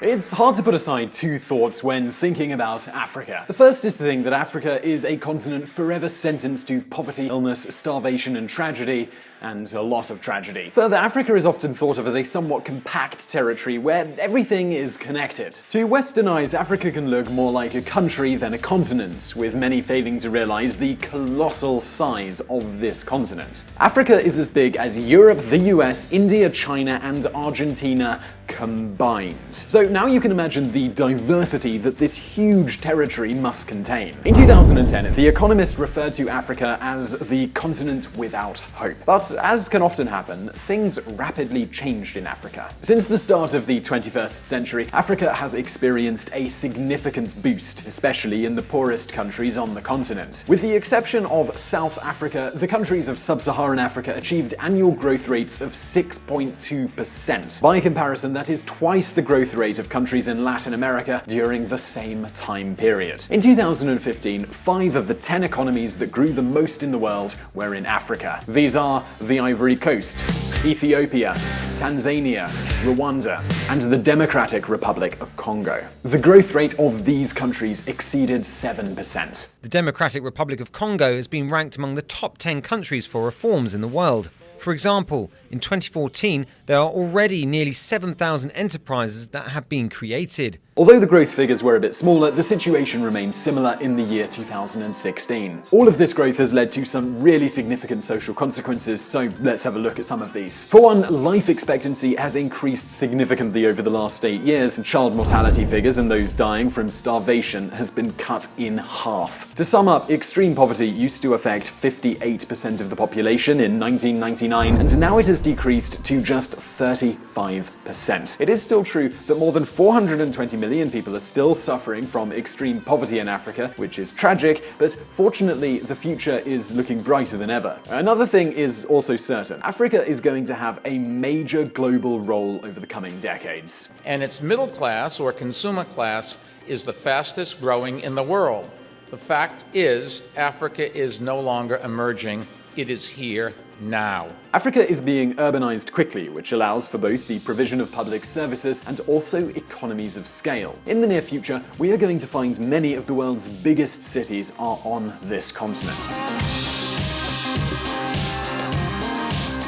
It's hard to put aside two thoughts when thinking about Africa. The first is to think that Africa is a continent forever sentenced to poverty, illness, starvation, and tragedy, and a lot of tragedy. Further, Africa is often thought of as a somewhat compact territory where everything is connected. To Western eyes, Africa can look more like a country than a continent, with many failing to realize the colossal size of this continent. Africa is as big as Europe, the US, India, China, and Argentina combined. So now you can imagine the diversity that this huge territory must contain. In 2010, The Economist referred to Africa as the continent without hope. But as can often happen, things rapidly changed in Africa. Since the start of the 21st century, Africa has experienced a significant boost, especially in the poorest countries on the continent. With the exception of South Africa, the countries of Sub-Saharan Africa achieved annual growth rates of 6.2%. By comparison, that is twice the growth rate of countries in Latin America during the same time period. In 2015, 5 of the 10 economies that grew the most in the world were in Africa. These are the Ivory Coast, Ethiopia, Tanzania, Rwanda, and the Democratic Republic of Congo. The growth rate of these countries exceeded 7%. The Democratic Republic of Congo has been ranked among the top 10 countries for reforms in the world. For example, in 2014, there are already nearly 7,000 enterprises that have been created. Although the growth figures were a bit smaller, the situation remained similar in the year 2016. All of this growth has led to some really significant social consequences, so let's have a look at some of these. For one, life expectancy has increased significantly over the last 8 years. Child mortality figures and those dying from starvation has been cut in half. To sum up, extreme poverty used to affect 58% of the population in 1999, and now it has decreased to just 35%. It is still true that more than 420 million people are still suffering from extreme poverty in Africa, which is tragic, but fortunately the future is looking brighter than ever. Another thing is also certain. Africa is going to have a major global role over the coming decades. And its middle class, or consumer class, is the fastest growing in the world. The fact is, Africa is no longer emerging, it is here now. Africa is being urbanized quickly, which allows for both the provision of public services and also economies of scale. In the near future, we are going to find many of the world's biggest cities are on this continent.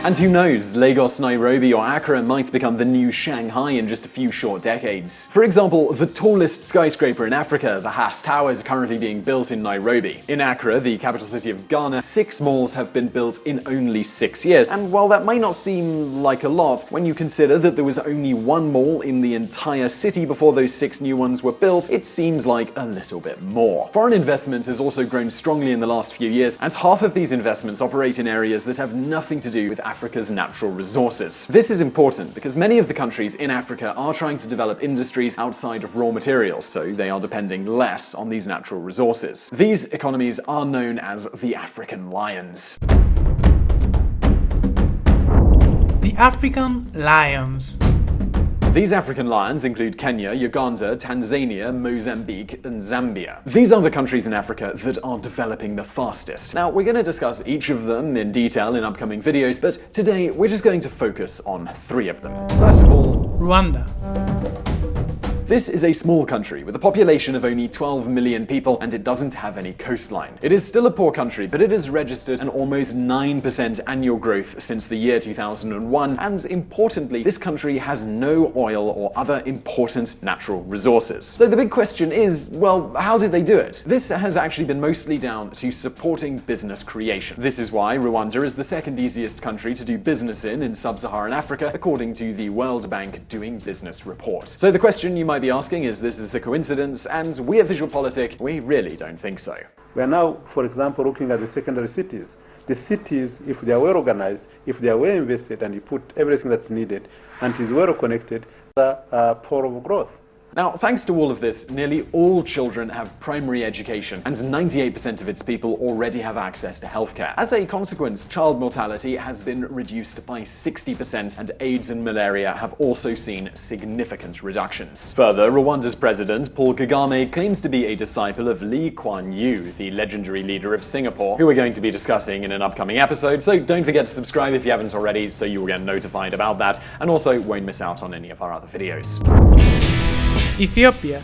And who knows, Lagos, Nairobi, or Accra might become the new Shanghai in just a few short decades. For example, the tallest skyscraper in Africa, the Haas Tower, is currently being built in Nairobi. In Accra, the capital city of Ghana, 6 malls have been built in only 6 years. And while that might not seem like a lot, when you consider that there was only 1 mall in the entire city before those 6 new ones were built, it seems like a little bit more. Foreign investment has also grown strongly in the last few years, and half of these investments operate in areas that have nothing to do with Africa's natural resources. This is important because many of the countries in Africa are trying to develop industries outside of raw materials, so they are depending less on these natural resources. These economies are known as the African lions. The African lions. These African lions include Kenya, Uganda, Tanzania, Mozambique, and Zambia. These are the countries in Africa that are developing the fastest. Now, we're going to discuss each of them in detail in upcoming videos, but today we're just going to focus on 3 of them. First of all, Rwanda. This is a small country with a population of only 12 million people, and it doesn't have any coastline. It is still a poor country, but it has registered an almost 9% annual growth since the year 2001, and importantly, this country has no oil or other important natural resources. So the big question is, well, how did they do it? This has actually been mostly down to supporting business creation. This is why Rwanda is the second easiest country to do business in Sub-Saharan Africa, according to the World Bank Doing Business report. So the question you might be asking is this a coincidence? And we at VisualPolitik, we really don't think so. We are now, for example, looking at the secondary cities. The cities, if they are well organized, if they are well invested, and you put everything that's needed, and is well connected, are pole of growth. Now, thanks to all of this, nearly all children have primary education, and 98% of its people already have access to healthcare. As a consequence, child mortality has been reduced by 60%, and AIDS and malaria have also seen significant reductions. Further, Rwanda's president, Paul Kagame, claims to be a disciple of Lee Kuan Yew, the legendary leader of Singapore, who we're going to be discussing in an upcoming episode, so don't forget to subscribe if you haven't already, so you will get notified about that, and also won't miss out on any of our other videos. Ethiopia.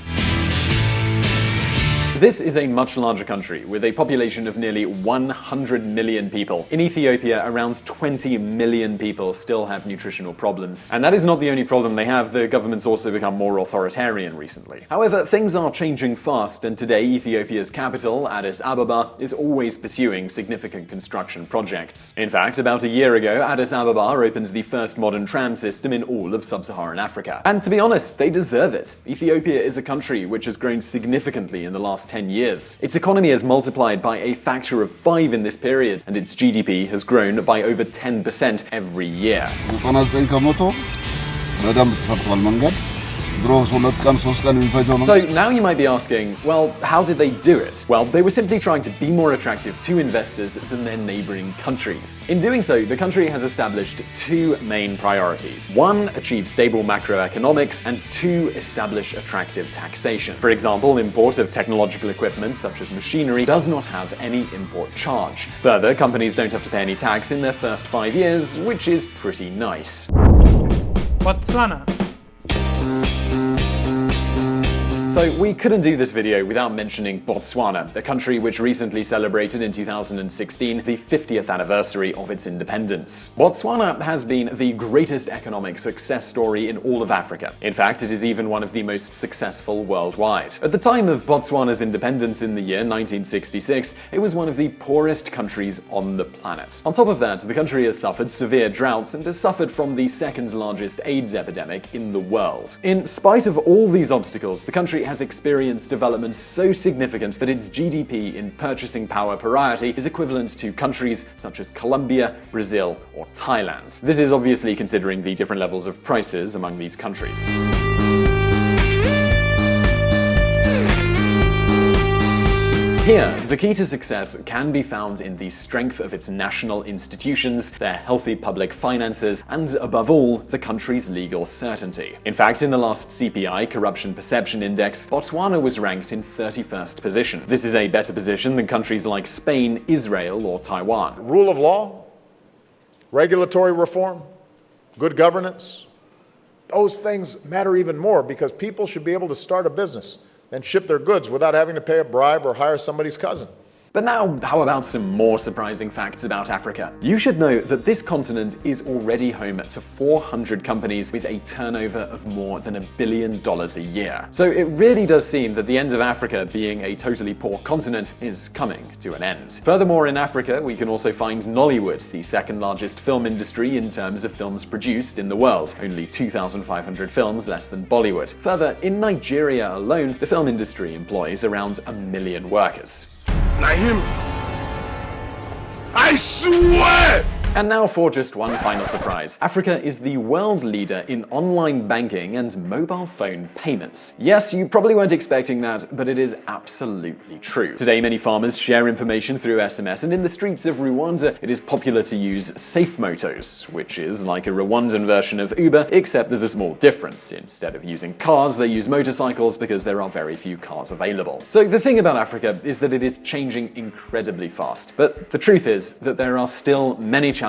This is a much larger country with a population of nearly 100 million people. In Ethiopia, around 20 million people still have nutritional problems. And that is not the only problem they have. The government's also become more authoritarian recently. However, things are changing fast, and today Ethiopia's capital, Addis Ababa, is always pursuing significant construction projects. In fact, about a year ago, Addis Ababa opens the first modern tram system in all of Sub-Saharan Africa. And to be honest, they deserve it. Ethiopia is a country which has grown significantly in the last 10 years. Its economy has multiplied by a factor of 5 in this period, and its GDP has grown by over 10% every year. So now you might be asking, well, how did they do it? Well, they were simply trying to be more attractive to investors than their neighboring countries. In doing so, the country has established 2 main priorities. 1, achieve stable macroeconomics, and 2, establish attractive taxation. For example, import of technological equipment, such as machinery, does not have any import charge. Further, companies don't have to pay any tax in their first 5 years, which is pretty nice. Botswana. So we couldn't do this video without mentioning Botswana, a country which recently celebrated in 2016 the 50th anniversary of its independence. Botswana has been the greatest economic success story in all of Africa. In fact, it is even one of the most successful worldwide. At the time of Botswana's independence in the year 1966, it was one of the poorest countries on the planet. On top of that, the country has suffered severe droughts and has suffered from the second largest AIDS epidemic in the world. In spite of all these obstacles, the country has experienced developments so significant that its GDP in purchasing power parity is equivalent to countries such as Colombia, Brazil, or Thailand. This is obviously considering the different levels of prices among these countries. Here, the key to success can be found in the strength of its national institutions, their healthy public finances, and above all, the country's legal certainty. In fact, in the last CPI Corruption Perception Index, Botswana was ranked in 31st position. This is a better position than countries like Spain, Israel, or Taiwan. Rule of law, regulatory reform, good governance, those things matter even more because people should be able to start a business and ship their goods without having to pay a bribe or hire somebody's cousin. But now, how about some more surprising facts about Africa? You should know that this continent is already home to 400 companies with a turnover of more than $1 billion a year. So it really does seem that the end of Africa being a totally poor continent is coming to an end. Furthermore, in Africa, we can also find Nollywood, the second largest film industry in terms of films produced in the world, only 2,500 films less than Bollywood. Further, in Nigeria alone, the film industry employs around 1 million workers. Naim, I swear! And now for just one final surprise. Africa is the world's leader in online banking and mobile phone payments. Yes, you probably weren't expecting that, but it is absolutely true. Today, many farmers share information through SMS, and in the streets of Rwanda, it is popular to use Safe Motos, which is like a Rwandan version of Uber, except there's a small difference. Instead of using cars, they use motorcycles because there are very few cars available. So the thing about Africa is that it is changing incredibly fast. But the truth is that there are still many challenges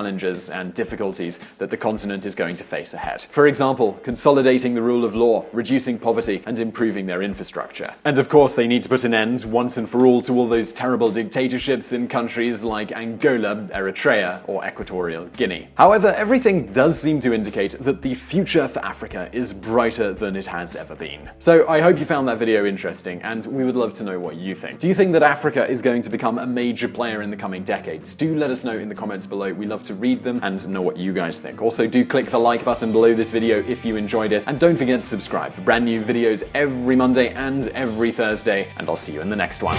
and difficulties that the continent is going to face ahead. For example, consolidating the rule of law, reducing poverty, and improving their infrastructure. And of course, they need to put an end once and for all to all those terrible dictatorships in countries like Angola, Eritrea, or Equatorial Guinea. However, everything does seem to indicate that the future for Africa is brighter than it has ever been. So I hope you found that video interesting, and we would love to know what you think. Do you think that Africa is going to become a major player in the coming decades? Do let us know in the comments below. We love to read them and know what you guys think. Also, do click the like button below this video if you enjoyed it, and don't forget to subscribe for brand new videos every Monday and every Thursday, and I'll see you in the next one.